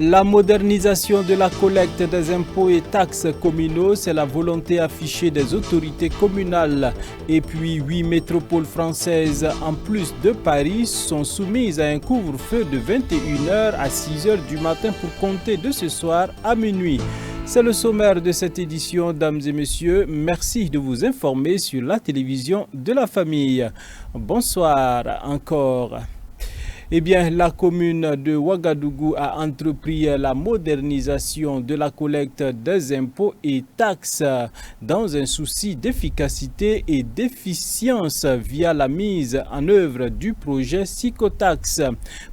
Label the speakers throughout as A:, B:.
A: La modernisation de la collecte des impôts et taxes communaux, c'est la volonté affichée des autorités communales. Et puis 8 métropoles françaises, en plus de Paris, sont soumises à un couvre-feu de 21h à 6h du matin pour compter de ce soir à minuit. C'est le sommaire de cette édition, dames et messieurs. Merci de vous informer sur la télévision de la famille. Bonsoir encore. Eh bien, la commune de Ouagadougou a entrepris la modernisation de la collecte des impôts et taxes dans un souci d'efficacité et d'efficience via la mise en œuvre du projet Psychotax.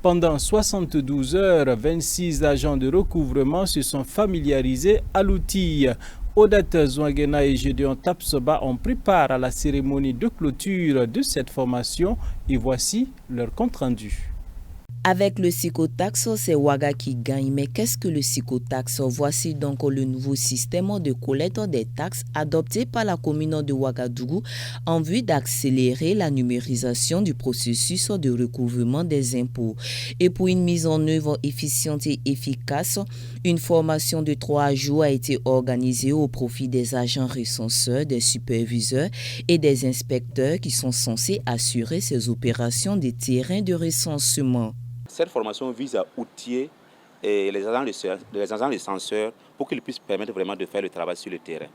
A: Pendant 72 heures, 26 agents de recouvrement se sont familiarisés à l'outil. Odette Zouangena et Gédéon Tapsoba ont pris part à la cérémonie de clôture de cette formation et voici leur compte-rendu.
B: Avec le Psychotax, c'est Ouaga qui gagne. Mais qu'est-ce que le Psychotax? Voici donc le nouveau système de collecte des taxes adopté par la commune de Ouagadougou en vue d'accélérer la numérisation du processus de recouvrement des impôts. Et pour une mise en œuvre efficiente et efficace, une formation de 3 jours a été organisée au profit des agents recenseurs, des superviseurs et des inspecteurs qui sont censés assurer ces opérations de terrain de recensement.
C: Cette formation vise à outiller les agents recenseurs pour qu'ils puissent permettre vraiment de faire le travail sur le terrain.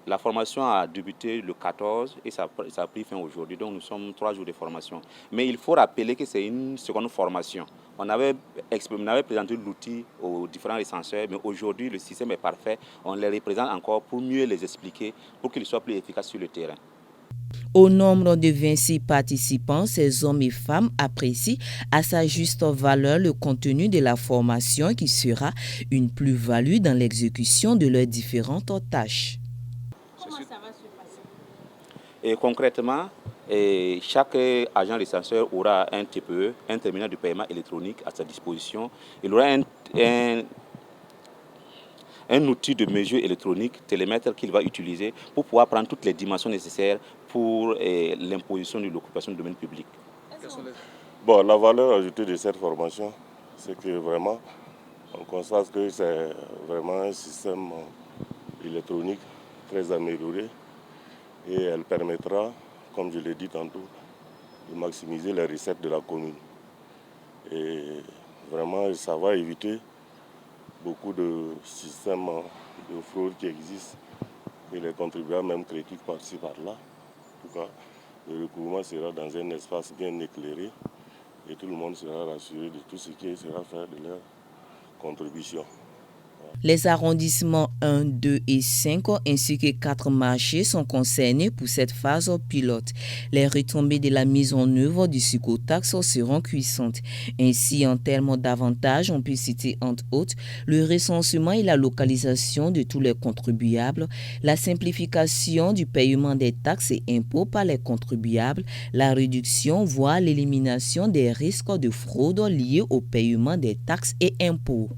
C: La formation a débuté le 14 et ça a pris fin aujourd'hui, donc nous sommes 3 jours de formation. Mais il faut rappeler que c'est une seconde formation. On avait présenté l'outil aux différents recenseurs, mais aujourd'hui le système est parfait. On les représente encore pour mieux les expliquer, pour qu'ils soient plus efficaces sur le terrain.
B: Au nombre de 26 participants, ces hommes et femmes apprécient à sa juste valeur le contenu de la formation qui sera une plus-value dans l'exécution de leurs différentes tâches.
D: Comment ça va se passer?
C: Et concrètement, chaque agent recenseur aura un TPE, un terminal de paiement électronique à sa disposition. Il aura un outil de mesure électronique, télémètre, qu'il va utiliser pour pouvoir prendre toutes les dimensions nécessaires pour l'imposition de l'occupation du domaine public.
E: Bon, la valeur ajoutée de cette formation, c'est que vraiment, on constate que c'est vraiment un système électronique très amélioré et elle permettra, comme je l'ai dit tantôt, de maximiser les recettes de la commune. Et vraiment, ça va éviter beaucoup de systèmes de fraude qui existent et les contribuables même critiquent par-ci par-là. En tout cas, le recouvrement sera dans un espace bien éclairé et tout le monde sera rassuré de tout ce qui sera fait de leur contribution.
B: Les arrondissements 1, 2 et 5 ainsi que 4 marchés sont concernés pour cette phase pilote. Les retombées de la mise en œuvre du Psychotax seront cuissantes. Ainsi, en termes d'avantages, on peut citer entre autres le recensement et la localisation de tous les contribuables, la simplification du paiement des taxes et impôts par les contribuables, la réduction voire l'élimination des risques de fraude liés au paiement des taxes et impôts.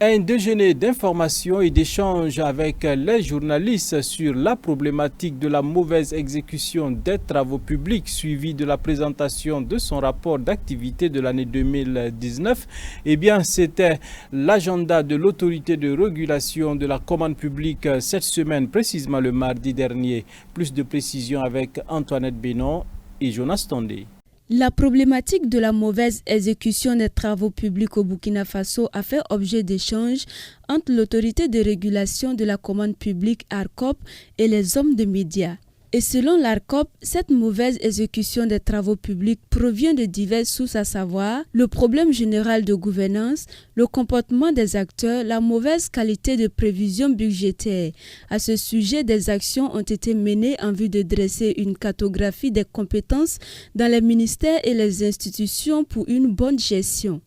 A: Un déjeuner d'information et d'échange avec les journalistes sur la problématique de la mauvaise exécution des travaux publics suivi de la présentation de son rapport d'activité de l'année 2019. Eh bien, c'était l'agenda de l'autorité de régulation de la commande publique cette semaine, précisément le mardi dernier. Plus de précisions avec Antoinette Bénon et Jonas Tondé.
F: La problématique de la mauvaise exécution des travaux publics au Burkina Faso a fait objet d'échanges entre l'autorité de régulation de la commande publique ARCOP et les hommes de médias. Et selon l'ARCOP, cette mauvaise exécution des travaux publics provient de diverses sources, à savoir le problème général de gouvernance, le comportement des acteurs, la mauvaise qualité de prévision budgétaire. À ce sujet, des actions ont été menées en vue de dresser une cartographie des compétences dans les ministères et les institutions pour une bonne gestion.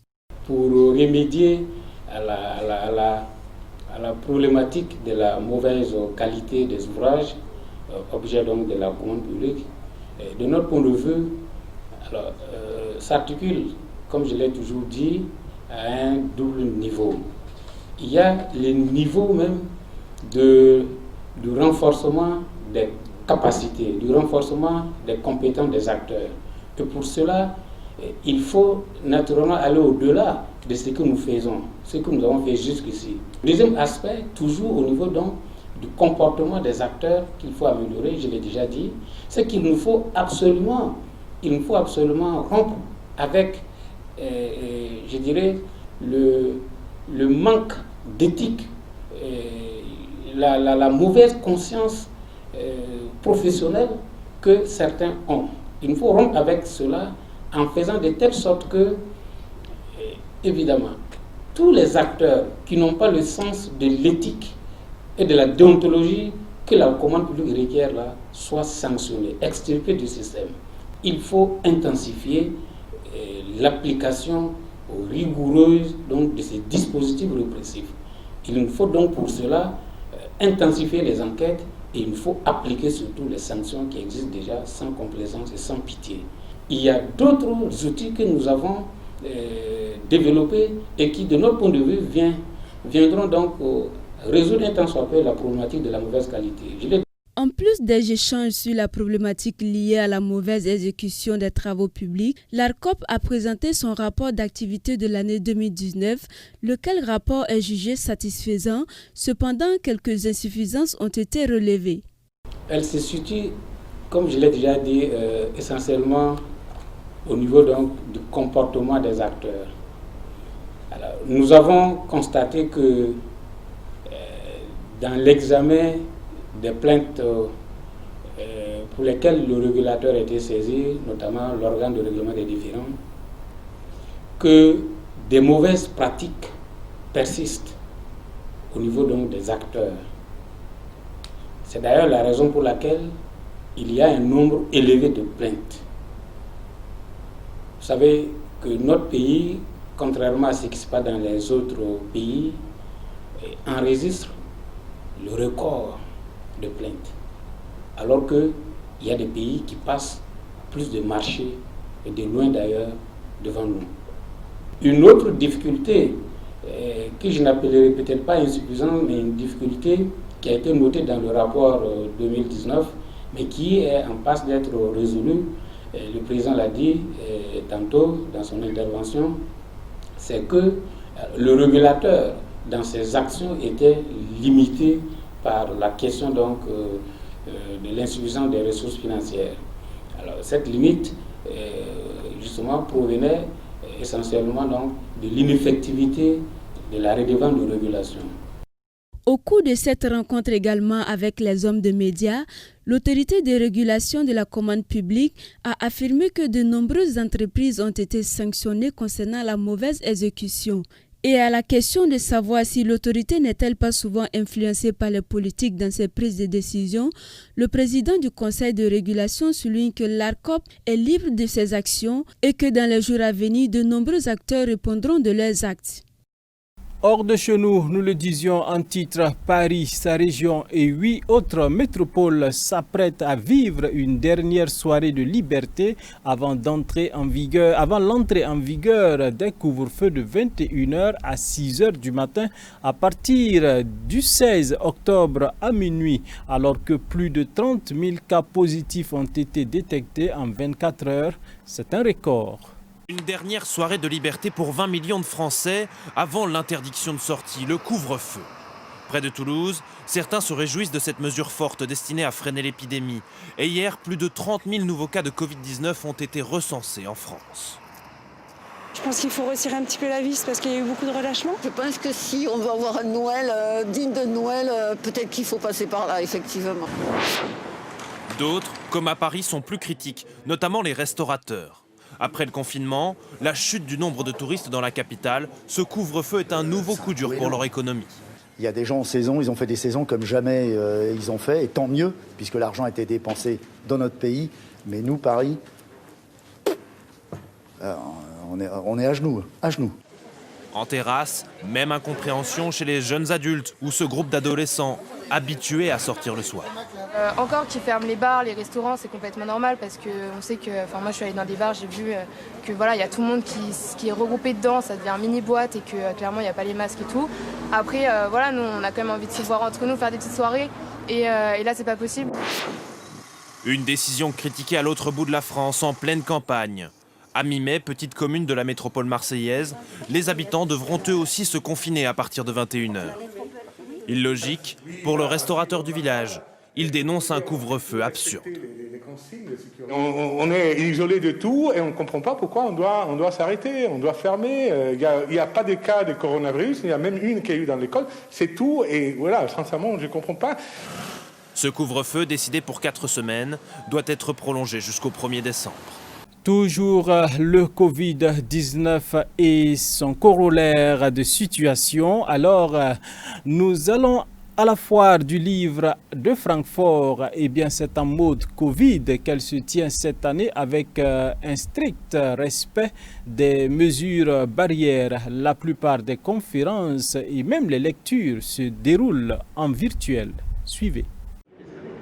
G: Pour remédier à la problématique de la mauvaise qualité des ouvrages, objet donc de la commande publique, de notre point de vue, s'articule, comme je l'ai toujours dit, à un double niveau. Il y a le niveau même du renforcement des capacités, du renforcement des compétences des acteurs. Et pour cela, il faut naturellement aller au-delà de ce que nous faisons, ce que nous avons fait jusqu'ici. Deuxième aspect, toujours au niveau donc du comportement des acteurs qu'il faut améliorer, je l'ai déjà dit, c'est qu'il nous faut absolument rompre avec, je dirais, le manque d'éthique, la mauvaise conscience professionnelle que certains ont. Il nous faut rompre avec cela en faisant de telle sorte que, évidemment, tous les acteurs qui n'ont pas le sens de l'éthique et de la déontologie que la commande publique requiert là, soient sanctionnés, extirpés du système. Il faut intensifier l'application rigoureuse donc, de ces dispositifs répressifs. Il nous faut donc pour cela intensifier les enquêtes et il faut appliquer surtout les sanctions qui existent déjà sans complaisance et sans pitié. Il y a d'autres outils que nous avons développés et qui, de notre point de vue, viendront donc résoudre un tant soit peu la problématique de la mauvaise qualité.
F: En plus des échanges sur la problématique liée à la mauvaise exécution des travaux publics, l'ARCOP a présenté son rapport d'activité de l'année 2019, lequel rapport est jugé satisfaisant. Cependant, quelques insuffisances ont été relevées.
G: Elle se situe, comme je l'ai déjà dit, essentiellement au niveau donc, du comportement des acteurs. Alors, nous avons constaté que dans l'examen des plaintes pour lesquelles le régulateur a été saisi, notamment l'organe de règlement des différends, que des mauvaises pratiques persistent au niveau donc des acteurs. C'est d'ailleurs la raison pour laquelle il y a un nombre élevé de plaintes. Vous savez que notre pays, contrairement à ce qui se passe dans les autres pays, enregistre le record de plaintes, alors qu'il y a des pays qui passent plus de marchés et de loin d'ailleurs devant nous. Une autre difficulté que je n'appellerai peut-être pas insuffisante, mais une difficulté qui a été notée dans le rapport 2019, mais qui est en passe d'être résolue, le président l'a dit tantôt dans son intervention, c'est que le régulateur dans ses actions était limité par la question donc, de l'insuffisance des ressources financières. Alors cette limite justement provenait essentiellement donc, de l'ineffectivité de la redevance de régulation.
F: Au cours de cette rencontre également avec les hommes de médias, l'autorité de régulation de la commande publique a affirmé que de nombreuses entreprises ont été sanctionnées concernant la mauvaise exécution. Et à la question de savoir si l'autorité n'est-elle pas souvent influencée par les politiques dans ses prises de décision, le président du conseil de régulation souligne que l'ARCOP est libre de ses actions et que dans les jours à venir, de nombreux acteurs répondront de leurs actes.
A: Hors de chez nous, nous le disions en titre, Paris, sa région et 8 autres métropoles s'apprêtent à vivre une dernière soirée de liberté avant l'entrée en vigueur d'un couvre-feu de 21h à 6h du matin à partir du 16 octobre à minuit, alors que plus de 30 000 cas positifs ont été détectés en 24 heures. C'est un record.
H: Une dernière soirée de liberté pour 20 millions de Français avant l'interdiction de sortie, le couvre-feu. Près de Toulouse, certains se réjouissent de cette mesure forte destinée à freiner l'épidémie. Et hier, plus de 30 000 nouveaux cas de Covid-19 ont été recensés en France.
D: Je pense qu'il faut resserrer un petit peu la vis parce qu'il y a eu beaucoup de relâchement.
I: Je pense que si on veut avoir un Noël digne de Noël, peut-être qu'il faut passer par là, effectivement.
H: D'autres, comme à Paris, sont plus critiques, notamment les restaurateurs. Après le confinement, la chute du nombre de touristes dans la capitale, ce couvre-feu est un nouveau coup dur pour leur économie.
J: Il y a des gens en saison, ils ont fait des saisons comme jamais ils ont fait, et tant mieux, puisque l'argent a été dépensé dans notre pays. Mais nous, Paris, on est à genoux, à genoux.
H: En terrasse, même incompréhension chez les jeunes adultes ou ce groupe d'adolescents habitués à sortir le soir.
K: Encore qu'ils ferment les bars, les restaurants, c'est complètement normal parce qu'on sait que, moi je suis allée dans des bars, j'ai vu que voilà, il y a tout le monde qui est regroupé dedans, ça devient mini boîte et que clairement il n'y a pas les masques et tout. Après voilà, nous on a quand même envie de se voir entre nous, faire des petites soirées et là c'est pas possible.
H: Une décision critiquée à l'autre bout de la France en pleine campagne. À Mi-mai, petite commune de la métropole marseillaise, les habitants devront eux aussi se confiner à partir de 21h. Illogique pour le restaurateur du village. Il dénonce un couvre-feu absurde.
L: On est isolé de tout et on ne comprend pas pourquoi on doit s'arrêter, on doit fermer. Il n'y a pas de cas de coronavirus, il y a même une qui a eu dans l'école. C'est tout et voilà, sincèrement, je ne comprends pas.
H: Ce couvre-feu, décidé pour 4 semaines, doit être prolongé jusqu'au 1er décembre.
A: Toujours le Covid-19 et son corollaire de situation. Alors, nous allons à la foire du livre de Francfort. Eh bien, c'est en mode Covid qu'elle se tient cette année avec un strict respect des mesures barrières. La plupart des conférences et même les lectures se déroulent en virtuel. Suivez.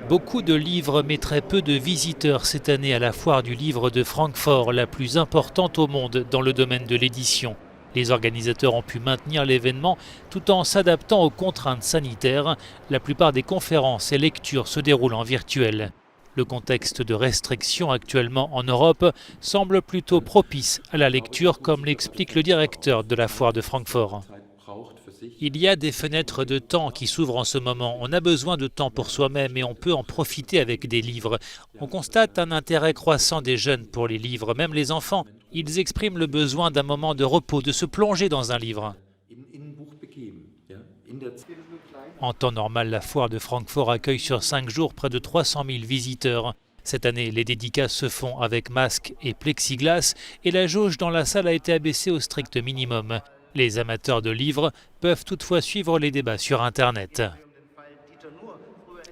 M: Beaucoup de livres mais très peu de visiteurs cette année à la foire du livre de Francfort, la plus importante au monde dans le domaine de l'édition. Les organisateurs ont pu maintenir l'événement tout en s'adaptant aux contraintes sanitaires. La plupart des conférences et lectures se déroulent en virtuel. Le contexte de restriction actuellement en Europe semble plutôt propice à la lecture, comme l'explique le directeur de la foire de Francfort. Il y a des fenêtres de temps qui s'ouvrent en ce moment. On a besoin de temps pour soi-même et on peut en profiter avec des livres. On constate un intérêt croissant des jeunes pour les livres, même les enfants. Ils expriment le besoin d'un moment de repos, de se plonger dans un livre. En temps normal, la foire de Francfort accueille sur 5 jours près de 300 000 visiteurs. Cette année, les dédicaces se font avec masques et plexiglas et la jauge dans la salle a été abaissée au strict minimum. Les amateurs de livres peuvent toutefois suivre les débats sur Internet.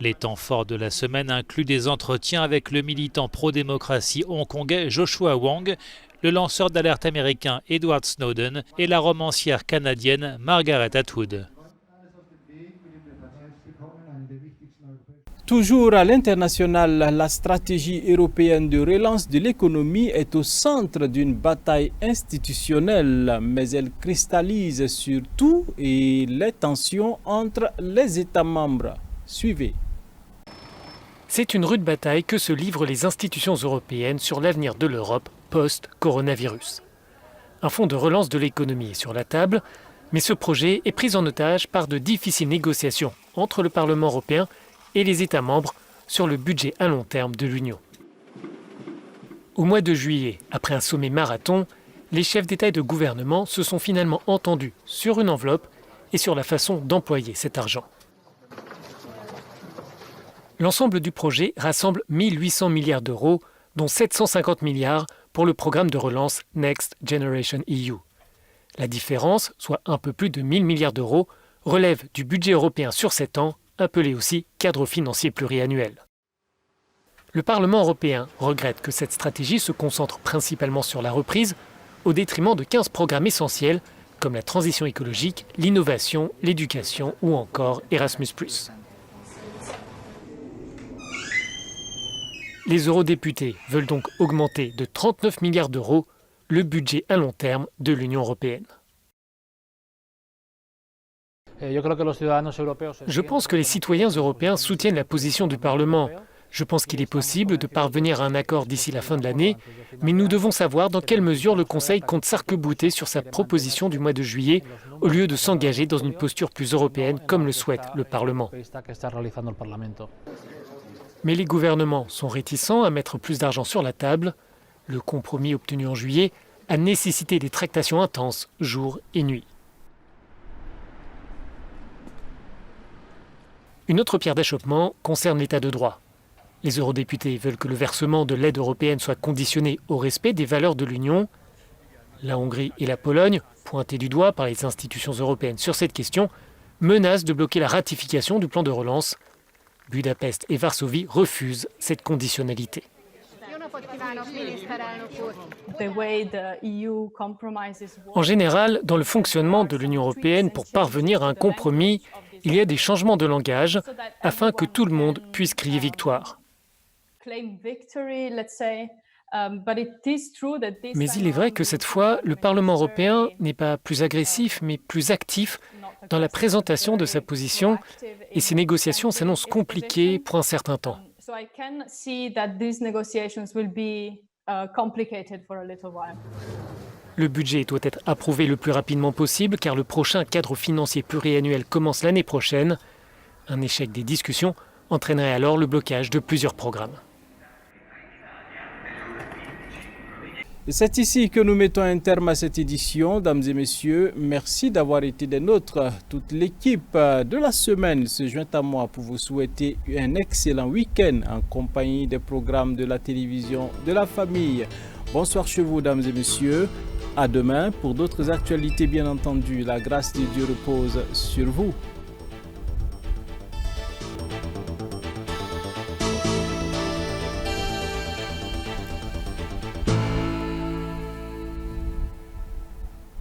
M: Les temps forts de la semaine incluent des entretiens avec le militant pro-démocratie hongkongais Joshua Wong, le lanceur d'alerte américain Edward Snowden et la romancière canadienne Margaret Atwood.
A: Toujours à l'international, la stratégie européenne de relance de l'économie est au centre d'une bataille institutionnelle, mais elle cristallise surtout les tensions entre les États membres. Suivez.
N: C'est une rude bataille que se livrent les institutions européennes sur l'avenir de l'Europe post-coronavirus. Un fonds de relance de l'économie est sur la table, mais ce projet est pris en otage par de difficiles négociations entre le Parlement européen et les États membres sur le budget à long terme de l'Union. Au mois de juillet, après un sommet marathon, les chefs d'État et de gouvernement se sont finalement entendus sur une enveloppe et sur la façon d'employer cet argent. L'ensemble du projet rassemble 1 800 milliards d'euros, dont 750 milliards pour le programme de relance Next Generation EU. La différence, soit un peu plus de 1 000 milliards d'euros, relève du budget européen sur 7 ans, appelé aussi cadre financier pluriannuel. Le Parlement européen regrette que cette stratégie se concentre principalement sur la reprise, au détriment de 15 programmes essentiels comme la transition écologique, l'innovation, l'éducation ou encore Erasmus+. Les eurodéputés veulent donc augmenter de 39 milliards d'euros le budget à long terme de l'Union européenne. Je pense que les citoyens européens soutiennent la position du Parlement. Je pense qu'il est possible de parvenir à un accord d'ici la fin de l'année, mais nous devons savoir dans quelle mesure le Conseil compte s'arc-bouter sur sa proposition du mois de juillet, au lieu de s'engager dans une posture plus européenne comme le souhaite le Parlement. Mais les gouvernements sont réticents à mettre plus d'argent sur la table. Le compromis obtenu en juillet a nécessité des tractations intenses, jour et nuit. Une autre pierre d'achoppement concerne l'état de droit. Les eurodéputés veulent que le versement de l'aide européenne soit conditionné au respect des valeurs de l'Union. La Hongrie et la Pologne, pointées du doigt par les institutions européennes sur cette question, menacent de bloquer la ratification du plan de relance. Budapest et Varsovie refusent cette conditionnalité. En général, dans le fonctionnement de l'Union européenne, pour parvenir à un compromis, il y a des changements de langage afin que tout le monde puisse crier victoire. Mais il est vrai que cette fois, le Parlement européen n'est pas plus agressif, mais plus actif dans la présentation de sa position et ces négociations s'annoncent compliquées pour un certain temps. Le budget doit être approuvé le plus rapidement possible car le prochain cadre financier pluriannuel commence l'année prochaine. Un échec des discussions entraînerait alors le blocage de plusieurs programmes.
A: C'est ici que nous mettons un terme à cette édition. Dames et messieurs, merci d'avoir été des nôtres. Toute l'équipe de la semaine se joint à moi pour vous souhaiter un excellent week-end en compagnie des programmes de la télévision de la famille. Bonsoir chez vous, dames et messieurs. À demain pour d'autres actualités, bien entendu. La grâce de Dieu repose sur vous.